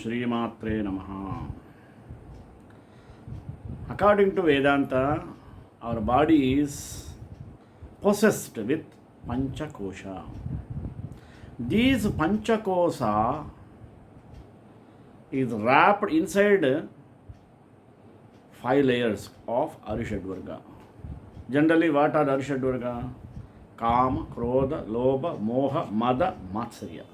Shrimatre Namaha. According to Vedanta, our body is possessed with Panchakosha. These Panchakosa is wrapped inside 5 layers of Arishadvarga. Generally, what are Arishadvarga? Kama, Krodha, Lobha, Moha, Mada, Matsarya.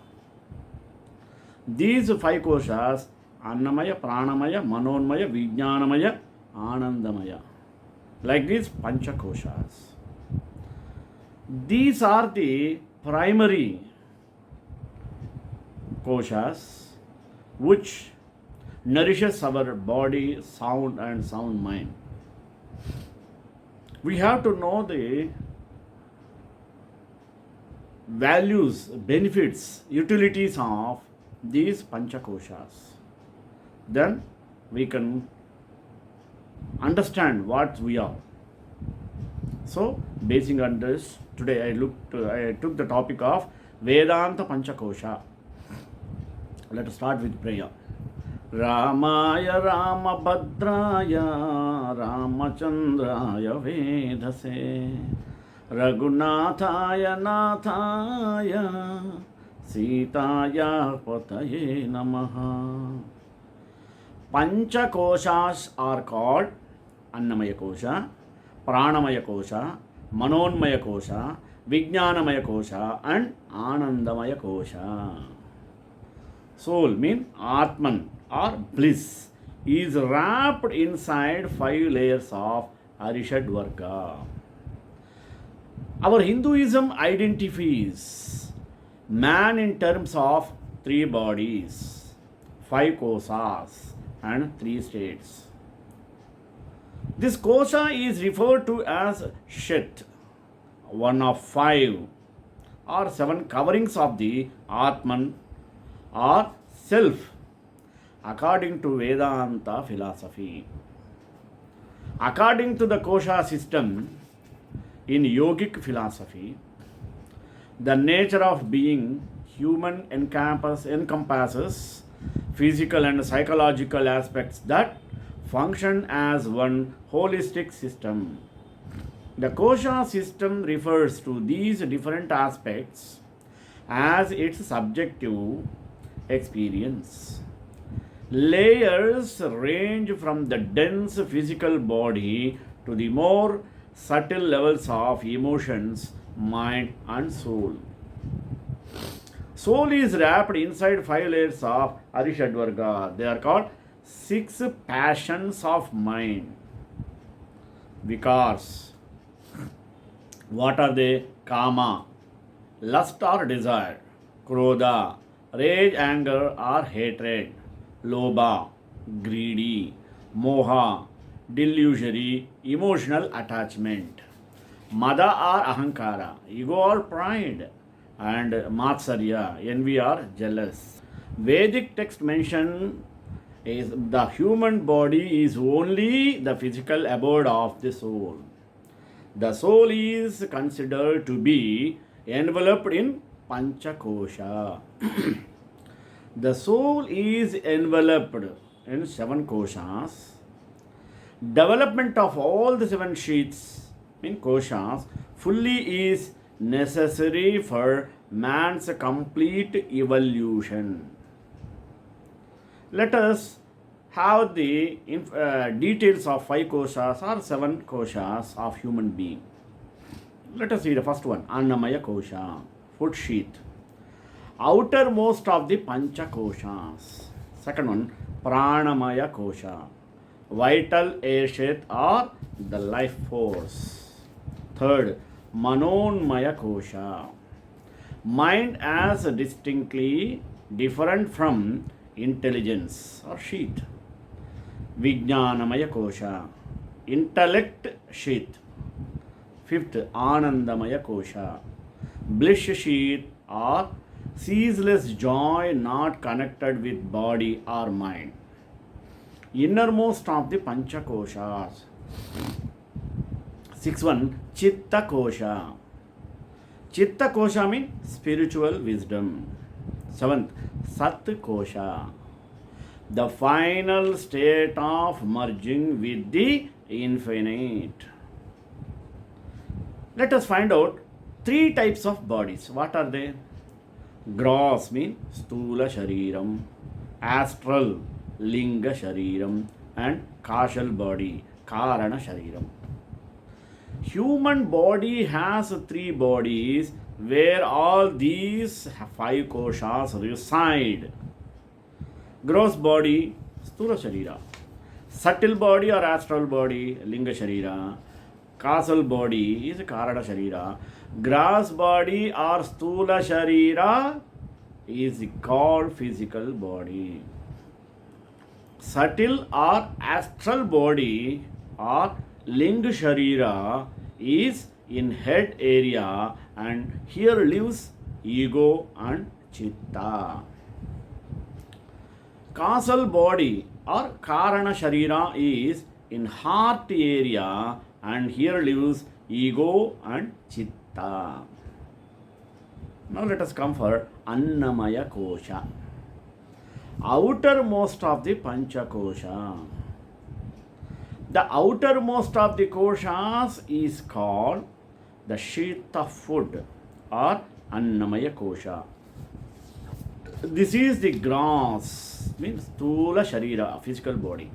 These 5 koshas, Annamaya, Pranamaya, Manomaya, Vijnanamaya, Anandamaya. Like these Panchakoshas. These are the primary koshas which nourishes our body, sound and sound mind. We have to know the values, benefits, utilities of these Panchakoshas. Then we can understand what we are. So, basing on this, today I took the topic of Vedanta Panchakosa. Let us start with prayer. Ramaya Ramabhadraya Ramachandraya Vedase Raghunathaya Nathaya Sitaya Pataye Namaha. Panchakoshas are called Annamaya Kosha, Pranamaya Kosha, Manomaya Kosha, Vijnanamaya Kosha and Anandamaya Kosha. Soul means Atman or bliss is wrapped inside 5 layers of Arishadvarga. Our Hinduism identifies man in terms of 3 bodies, 5 kosas and 3 states. This kosha is referred to as Sheath, one of 5 or 7 coverings of the Atman or self, according to Vedanta philosophy. According to the kosha system in yogic philosophy, the nature of being human encompasses physical and psychological aspects that function as one holistic system. The kosha system refers to these different aspects as its subjective experience. Layers range from the dense physical body to the more subtle levels of emotions, mind and soul. Soul is wrapped inside 5 layers of Arishadvarga. They are called 6 passions of mind. Vikars. What are they? Kama, lust or desire. Krodha, rage, anger or hatred. Lobha, greedy. Moha, delusory, emotional attachment. Mada or ahankara, ego or pride. And matsarya, envy or jealous. Vedic text mention is the human body is only the physical abode of the soul. The soul is considered to be enveloped in Panchakosha. The soul is enveloped in 7 koshas. Development of all the 7 sheaths in koshas fully is necessary for man's complete evolution. Let us have the details of 5 koshas or 7 koshas of human being. Let us see the first one, Annamaya Kosha, foot sheath, outermost of the Panchakoshas. Second one, Pranamaya Kosha, vital air sheath or the life force. Third, Manomaya Kosha, mind as distinctly different from intelligence or sheath. Vijnanamaya Kosha, intellect sheath. Fifth, Anandamaya Kosha, bliss sheath or ceaseless joy not connected with body or mind. Innermost of the Panchakoshas. Sixth one, Chitta Kosha. Chitta Kosha means spiritual wisdom. Seventh, Sat Kosha, the final state of merging with the infinite. Let us find out three types of bodies. What are they? Gross means stula shariram, astral linga shariram, and kashal body karana shariram. Human body has three bodies where all these five koshas reside. Gross body stula sharira, subtle body or astral body linga sharira, causal body is karana sharira, gross body or stula sharira is called physical body. Subtle or astral body or linga sharira is in head area, and here lives ego and chitta. Causal body or karana sharira is in heart area, and here lives ego and chitta. Now let us come for Annamaya kosha, outermost of the Panchakosha. The outermost of the koshas is called the sheath of food or Annamaya kosha. This is the gross, means stula sharira, physical body.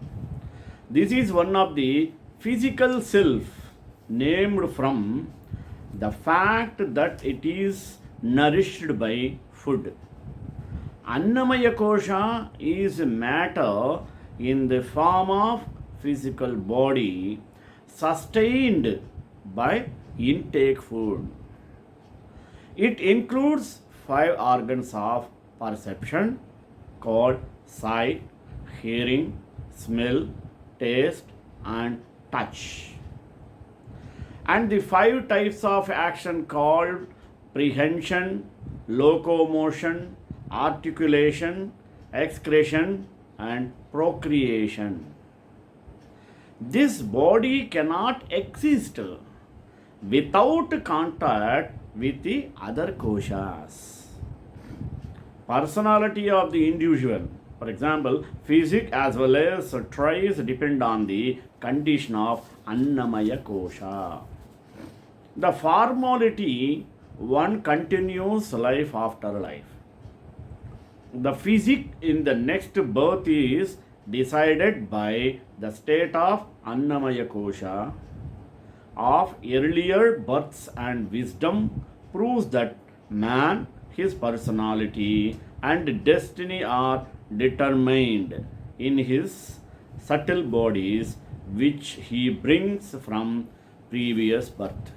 This is one of the physical self named from the fact that it is nourished by food. Annamaya kosha is matter in the form of physical body sustained by intake food. It includes five organs of perception called sight, hearing, smell, taste, and touch, and the five types of action called prehension, locomotion, articulation, excretion, and procreation. This body cannot exist without contact with the other koshas. Personality of the individual, for example, physique as well as traits depend on the condition of Annamaya kosha. The formality, one continues life after life. The physique in the next birth is decided by the state of Annamaya kosha of earlier births, and wisdom proves that man, his personality, and destiny are determined in his subtle bodies which he brings from previous birth.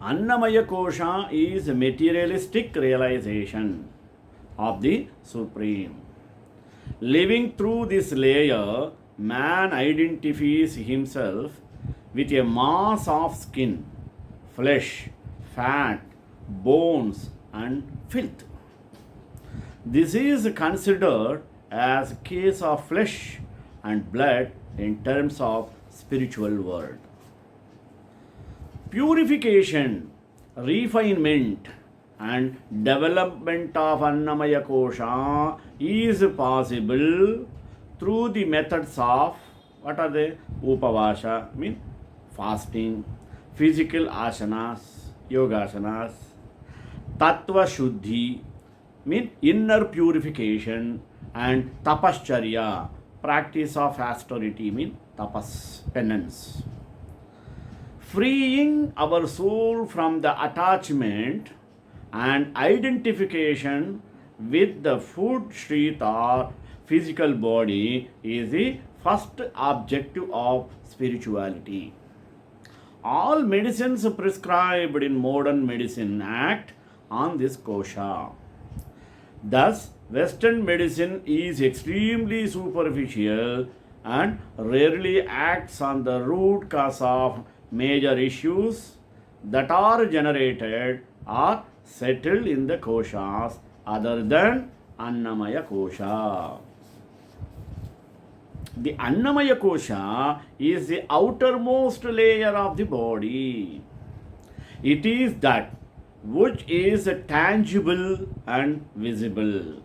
Annamaya kosha is a materialistic realization of the Supreme. Living through this layer, man identifies himself with a mass of skin, flesh, fat, bones, and filth. This is considered as a case of flesh and blood in terms of spiritual world. Purification, refinement, and development of Annamaya kosha is possible through the methods of, what are they? Upavasha, mean fasting, physical asanas, yogasanas, tattva shuddhi, mean inner purification, and tapascharya, practice of austerity, mean tapas, penance. Freeing our soul from the attachment and identification with the food sheath or physical body is the first objective of spirituality. All medicines prescribed in modern medicine act on this kosha. Thus, Western medicine is extremely superficial and rarely acts on the root cause of major issues that are generated or settled in the koshas other than Annamaya kosha. The Annamaya kosha is the outermost layer of the body. It is that which is tangible and visible.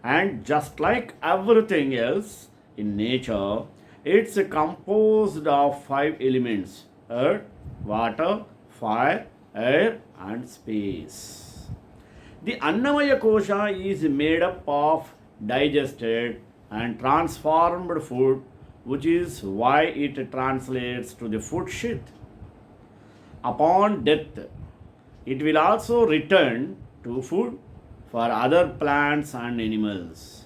And just like everything else in nature, it's composed of five elements: earth, water, fire, air, and space. The Annamaya kosha is made up of digested and transformed food, which is why it translates to the food sheath. Upon death, it will also return to food for other plants and animals.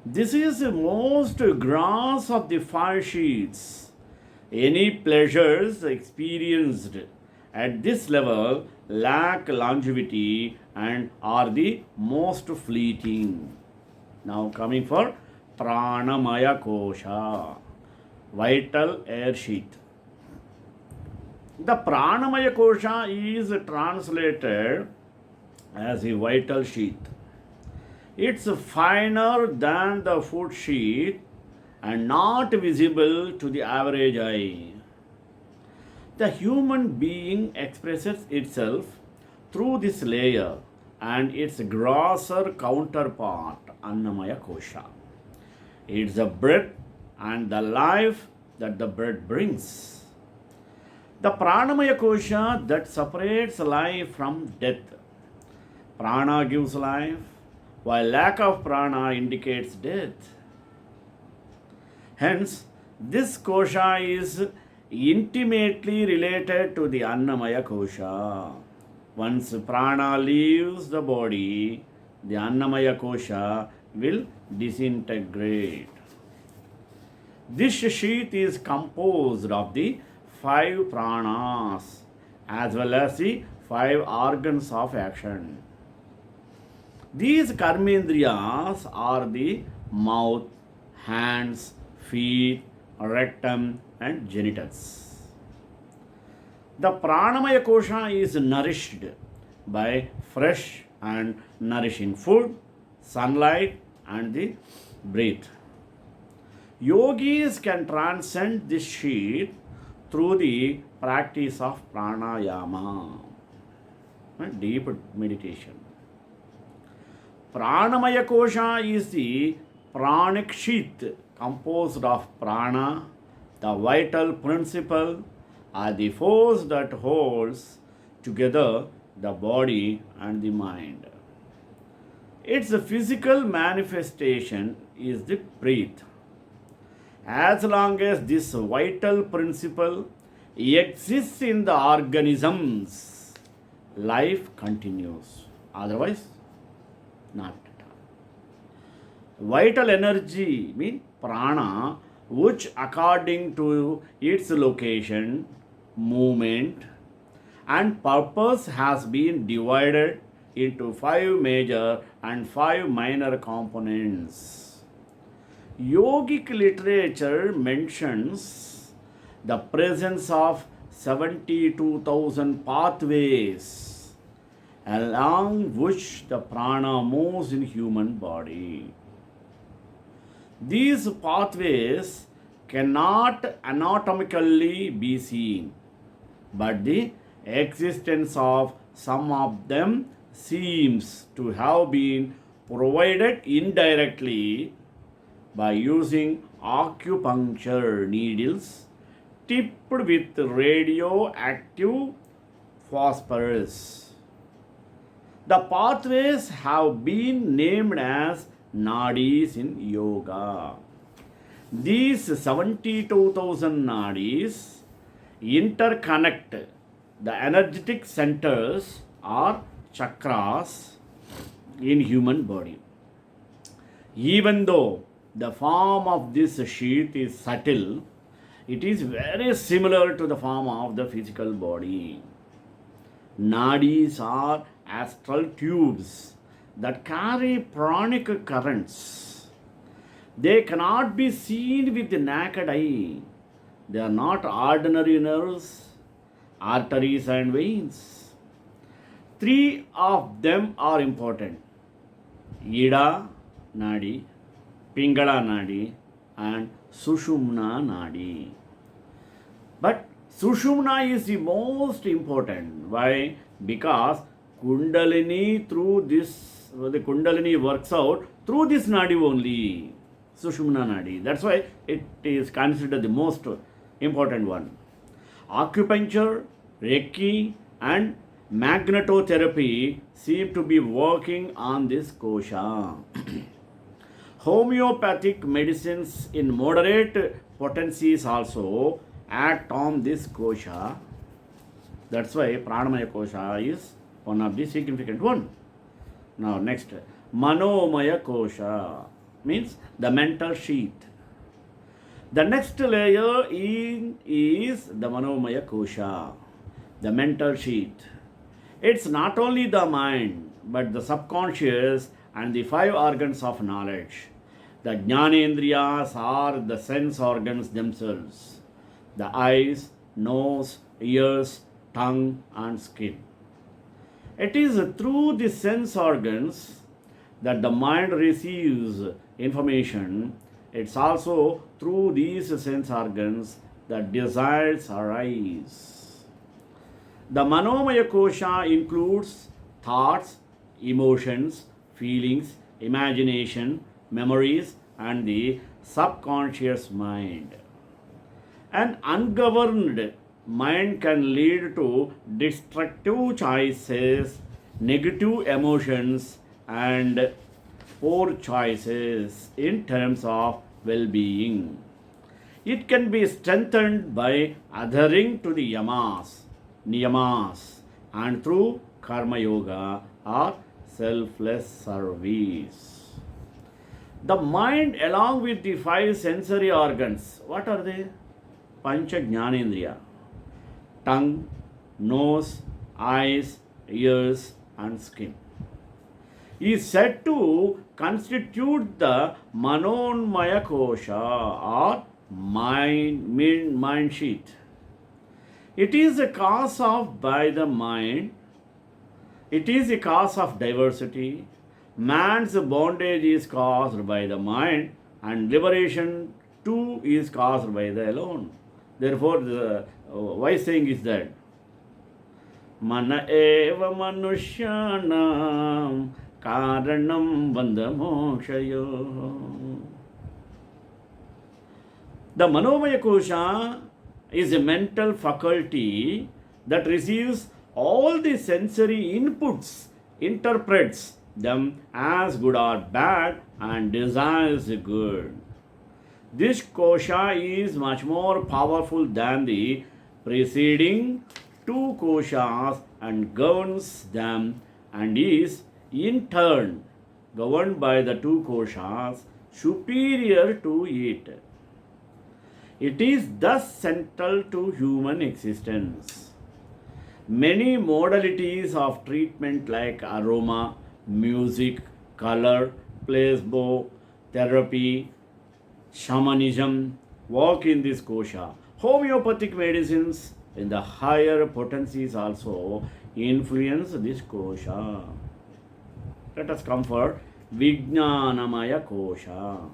This is the most gross of the five sheets. Any pleasures experienced at this level lack longevity and are the most fleeting. Now coming for Pranamaya kosha, vital air sheath. The Pranamaya kosha is translated as a vital sheath. It's finer than the food sheath and not visible to the average eye. The human being expresses itself through this layer and its grosser counterpart, Annamaya kosha. It's the breath and the life that the breath brings. The Pranamaya kosha that separates life from death. Prana gives life, while lack of prana indicates death. Hence, this kosha is intimately related to the Annamaya kosha. Once prana leaves the body, the Annamaya kosha will disintegrate. This sheath is composed of the five pranas as well as the five organs of action. These karmendriyas are the mouth, hands, feet, rectum, and genitals. The Pranamaya kosha is nourished by fresh and nourishing food, sunlight, and the breath. Yogis can transcend this sheath through the practice of pranayama, deep meditation. Pranamaya kosha is the pranic sheath composed of prana, the vital principle, or the force that holds together the body and the mind. Its physical manifestation is the breath. As long as this vital principle exists in the organisms, life continues. Otherwise, not at all. Vital energy means prana, which according to its location, movement, and purpose has been divided into five major and five minor components. Yogic literature mentions the presence of 72,000 pathways along which the prana moves in human body. These pathways cannot anatomically be seen, but the existence of some of them seems to have been provided indirectly by using acupuncture needles tipped with radioactive phosphorus. The pathways have been named as nadis in yoga. These 72,000 nadis interconnect the energetic centers or chakras in human body. Even though the form of this sheath is subtle, it is very similar to the form of the physical body. Nadis are astral tubes that carry pranic currents. They cannot be seen with the naked eye. They are not ordinary nerves, arteries, and veins. Three of them are important: Ida Nadi, Pingala Nadi, and Sushumna Nadi. But Sushumna is the most important. Why? Because Kundalini through this the Kundalini works out through this Nadi only, Sushumna Nadi. That's why it is considered the most important one. Acupuncture, Reiki, and magnetotherapy seem to be working on this kosha. Homeopathic medicines in moderate potencies also act on this kosha. That's why Pranamaya kosha is one of the significant one. Now next, Manomaya kosha means the mental sheath. The next layer is the Manomaya kosha, the mental sheath. It's not only the mind, but the subconscious and the five organs of knowledge. The Jnanendriyas are the sense organs themselves: the eyes, nose, ears, tongue, and skin. It is through the sense organs that the mind receives information. It's also through these sense organs that desires arise. The Manomaya kosha includes thoughts, emotions, feelings, imagination, memories, and the subconscious mind. An ungoverned mind can lead to destructive choices, negative emotions, and poor choices in terms of well being. It can be strengthened by adhering to the yamas, niyamas, and through karma yoga or selfless service. The mind, along with the five sensory organs, what are they? Pancha Jnanendriya: tongue, nose, eyes, ears, and skin, is said to constitute the Manomaya kosha or mind sheath. It is a cause of by the mind. It is a cause of diversity. Man's bondage is caused by the mind, and liberation too is caused by the alone. Therefore, the wise saying is that Mana eva manushyanam karanam bandhamokshayo. The Manomaya kosha is a mental faculty that receives all the sensory inputs, interprets them as good or bad, and desires good. This kosha is much more powerful than the preceding two koshas and governs them, and is in turn governed by the two koshas superior to it. It is thus central to human existence. Many modalities of treatment like aroma, music, color, placebo, therapy, shamanism work in this kosha. Homeopathic medicines in the higher potencies also influence this kosha. Let us come for Vijnanamaya kosha,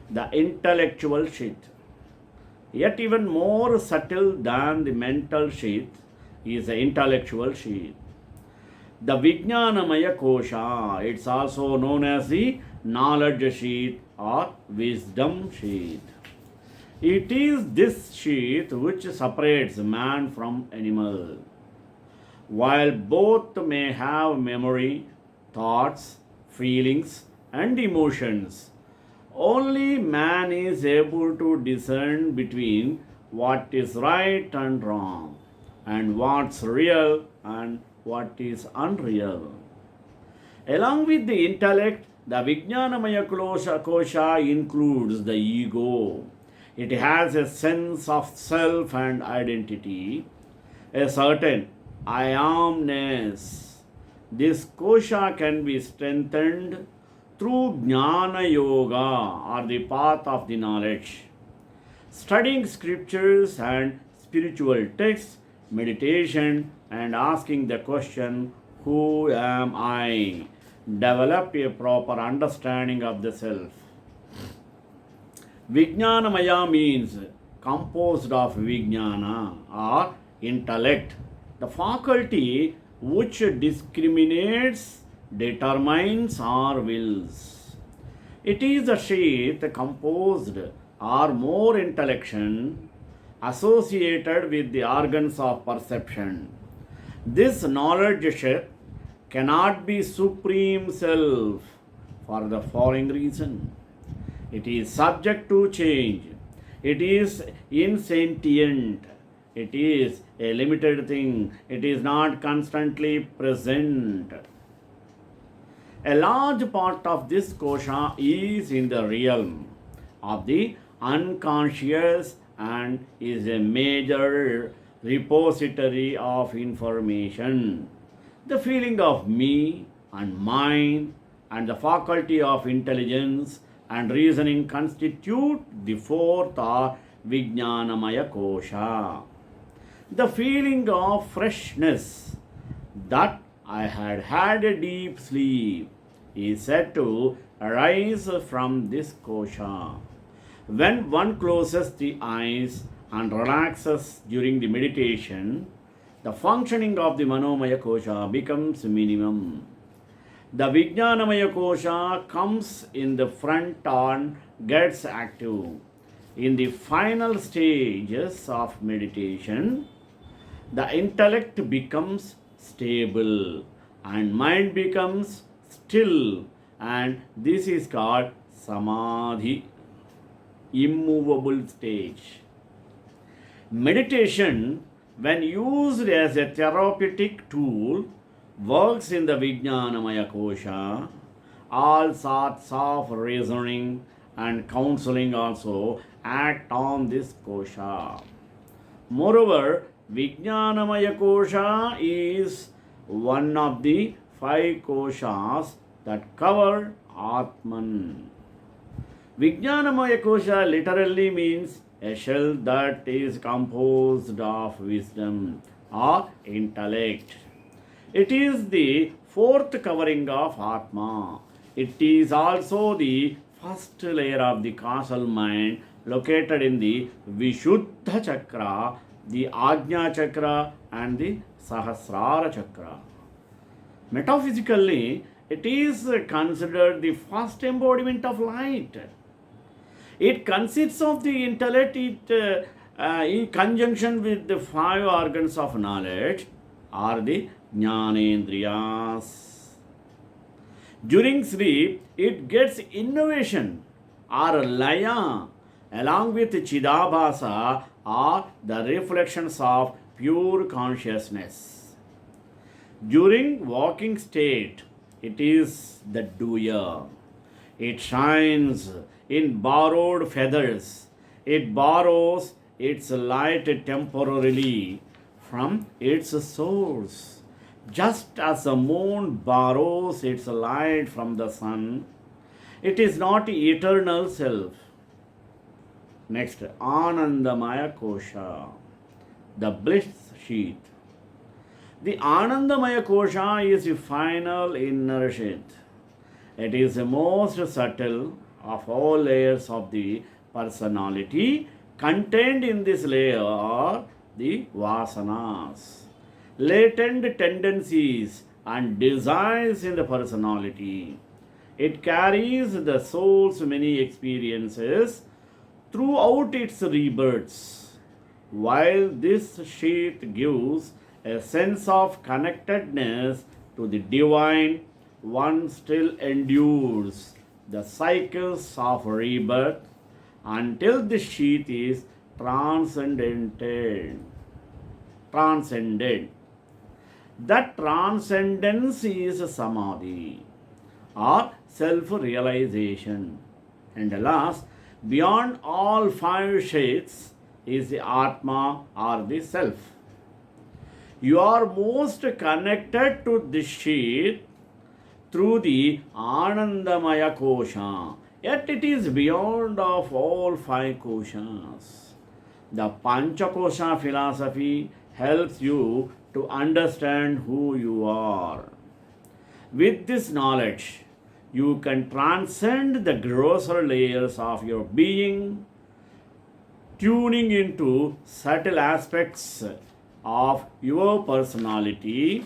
the intellectual sheath. Yet even more subtle than the mental sheath is the intellectual sheath. The Vijnanamaya kosha, it's also known as the knowledge sheath or wisdom sheath. It is this sheath which separates man from animal. While both may have memory, thoughts, feelings, and emotions, only man is able to discern between what is right and wrong, and what's real and what is unreal. Along with the intellect, the Vijnanamaya kosha includes the ego. It has a sense of self and identity, a certain I amness. This kosha can be strengthened through Jnana Yoga or the path of the knowledge. Studying scriptures and spiritual texts, meditation, and asking the question, who am I? Develop a proper understanding of the self. Vijnanamaya means composed of Vijnana or intellect, the faculty which discriminates, determines our wills. It is a sheath composed or more intellection associated with the organs of perception. This knowledge sheath cannot be supreme self for the following reason. It is subject to change. It is insentient. It is a limited thing. It is not constantly present. A large part of this kosha is in the realm of the unconscious and is a major repository of information. The feeling of me and mine and the faculty of intelligence and reasoning constitute the fourth or Vijnanamaya kosha. The feeling of freshness that I had had a deep sleep is said to arise from this kosha. When one closes the eyes and relaxes during the meditation, the functioning of the Manomaya kosha becomes minimum. The Vijnanamaya kosha comes in the front and gets active. In the final stages of meditation, the intellect becomes stable and mind becomes still, and this is called samadhi, immovable stage. Meditation, when used as a therapeutic tool, works in the Vijnanamaya kosha. All sorts of reasoning and counseling also act on this kosha. Moreover, Vijnanamaya kosha is one of the 5 koshas that cover Atman. Vijnanamaya kosha literally means a shell that is composed of wisdom or intellect. It is the 4th covering of Atma. It is also the first layer of the causal mind located in the Vishuddha chakra, the Ajna chakra and the Sahasrara chakra. Metaphysically, it is considered the first embodiment of light. It consists of the intellect in conjunction with the 5 organs of knowledge or the Jnanendriyas. During sleep, it gets innovation or laya along with Chidabhasa or the reflections of pure consciousness. During waking state, it is the doer. It shines in borrowed feathers. It borrows its light temporarily from its source. Just as the moon borrows its light from the sun, it is not eternal self. Next, Annamaya kosha, the Bliss Sheath. The Annamaya kosha is the final inner sheath. It is the most subtle of all layers of the personality. Contained in this layer are the vasanas, latent tendencies and desires in the personality. It carries the soul's many experiences throughout its rebirths. While this sheath gives a sense of connectedness to the divine, one still endures the cycles of rebirth until the sheath is transcended. That transcendence is samadhi or self-realization. And last, beyond all 5 sheaths is the Atma or the self. You are most connected to this sheath through the Annamaya kosha, yet it is beyond of all 5 koshas. The Panchakosa philosophy helps you to understand who you are. With this knowledge, you can transcend the grosser layers of your being, tuning into subtle aspects of your personality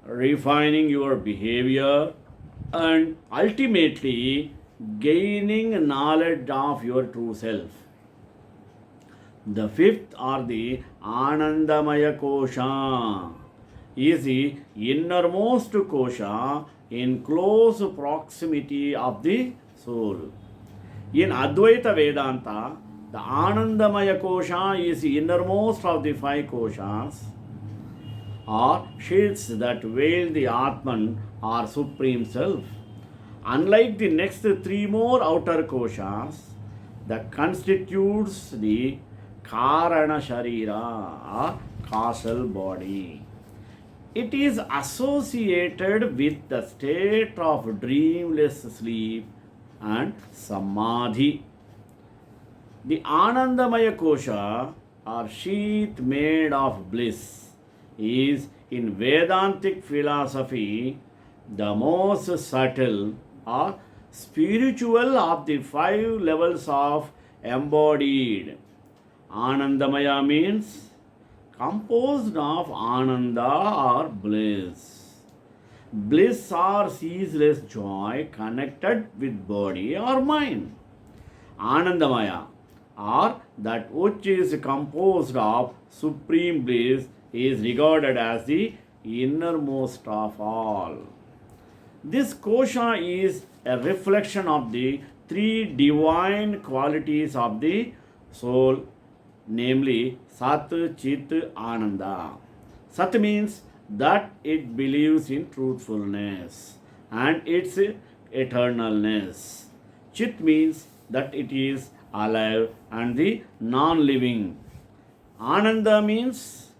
refining your behavior, and ultimately gaining knowledge of your true self. The fifth or the Anandamaya kosha is the innermost kosha in close proximity of the soul. In Advaita Vedanta, the Anandamaya kosha is the innermost of the five koshas or sheaths that veil the Atman or Supreme Self. Unlike the next three more outer koshas, that constitutes the Karana Sharira or causal body. It is associated with the state of dreamless sleep and samadhi. The Anandamaya kosha or sheath made of bliss is in Vedantic philosophy the most subtle or spiritual of the five levels of embodied. Anandamaya means composed of Ananda or bliss. Bliss or ceaseless joy connected with body or mind. Anandamaya or that which is composed of supreme bliss is regarded as the innermost of all. This kosha is a reflection of the three divine qualities of the soul, namely Sat, Chit, Ananda. Sat means that it believes in truthfulness and its eternalness. Chit means that it is alive and the non-living. Ananda means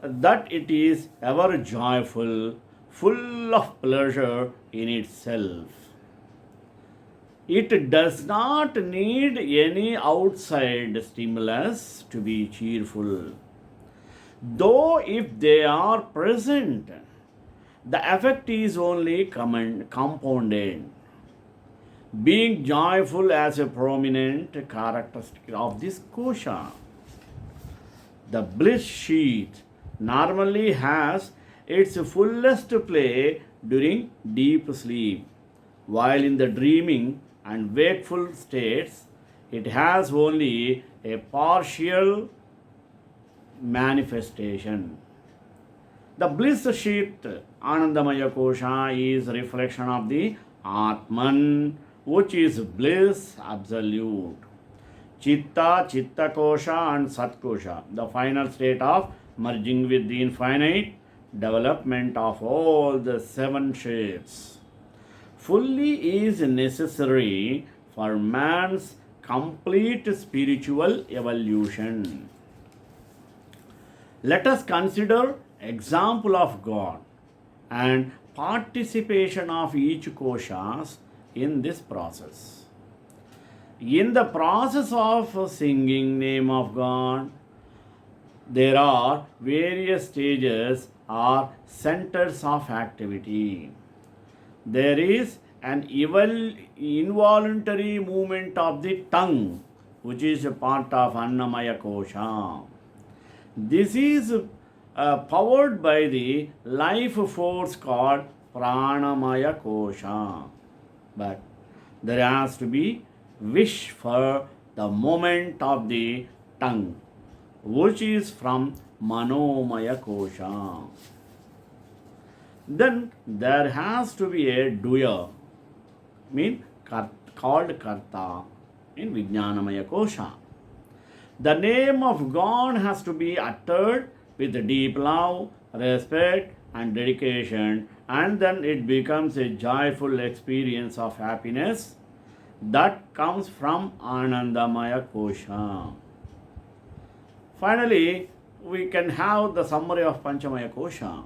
that it is ever joyful, full of pleasure in itself. It does not need any outside stimulus to be cheerful. Though if they are present, the effect is only compounded. Being joyful as a prominent characteristic of this kosha. The bliss sheath normally has its fullest play during deep sleep, while in the dreaming and wakeful states it has only a partial manifestation. The bliss sheath Anandamaya kosha is reflection of the Atman, which is bliss absolute. Chitta, Chitta kosha and Sat kosha, the final state of merging with the infinite, development of all the seven shades, fully is necessary for man's complete spiritual evolution. Let us consider example of God and participation of each koshas in this process. In the process of singing name of God, there are various stages or centers of activity. There is an involuntary movement of the tongue, which is a part of Annamaya kosha. This is powered by the life force called Pranamaya kosha. But there has to be wish for the movement of the tongue, which is from Manomaya kosha. Then there has to be a doer, called karta in Vijnanamaya kosha. The name of God has to be uttered with deep love, respect and dedication, and then it becomes a joyful experience of happiness that comes from Anandamaya kosha. Finally, we can have the summary of Panchamaya kosha.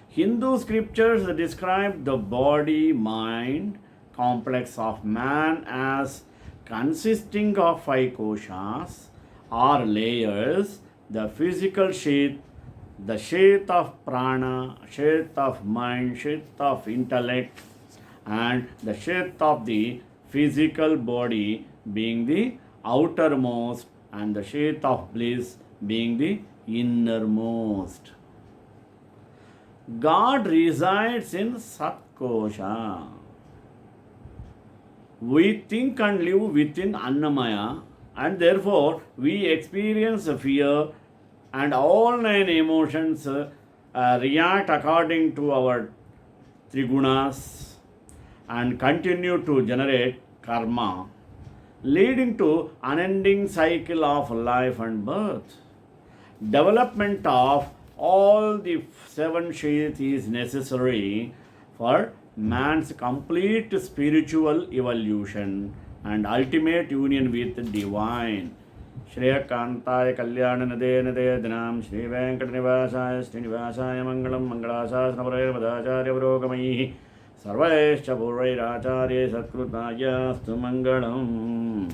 Hindu scriptures describe the body-mind complex of man as consisting of five koshas or layers: the physical sheath, the sheath of prana, sheath of mind, sheath of intellect, and the sheath of the physical body being the outermost, and the sheath of bliss being the innermost. God resides in Sat Kosha. We think and live within Annamaya, and therefore we experience fear, and all nine emotions react according to our trigunas and continue to generate karma, leading to unending cycle of life and birth. Development of all the seven sheaths is necessary for man's complete spiritual evolution and ultimate union with divine. श्रेयकांताय कल्याण नदे नदे दिनाम श्री वेंकट निवासाय श्रीनिवासाय मंगलम मंगलाशासनपरैर् मदाचार्य पुरोगमैः सर्वैश्च पूर्वैराचार्यै सत्कृताय अस्तु मंगलम्.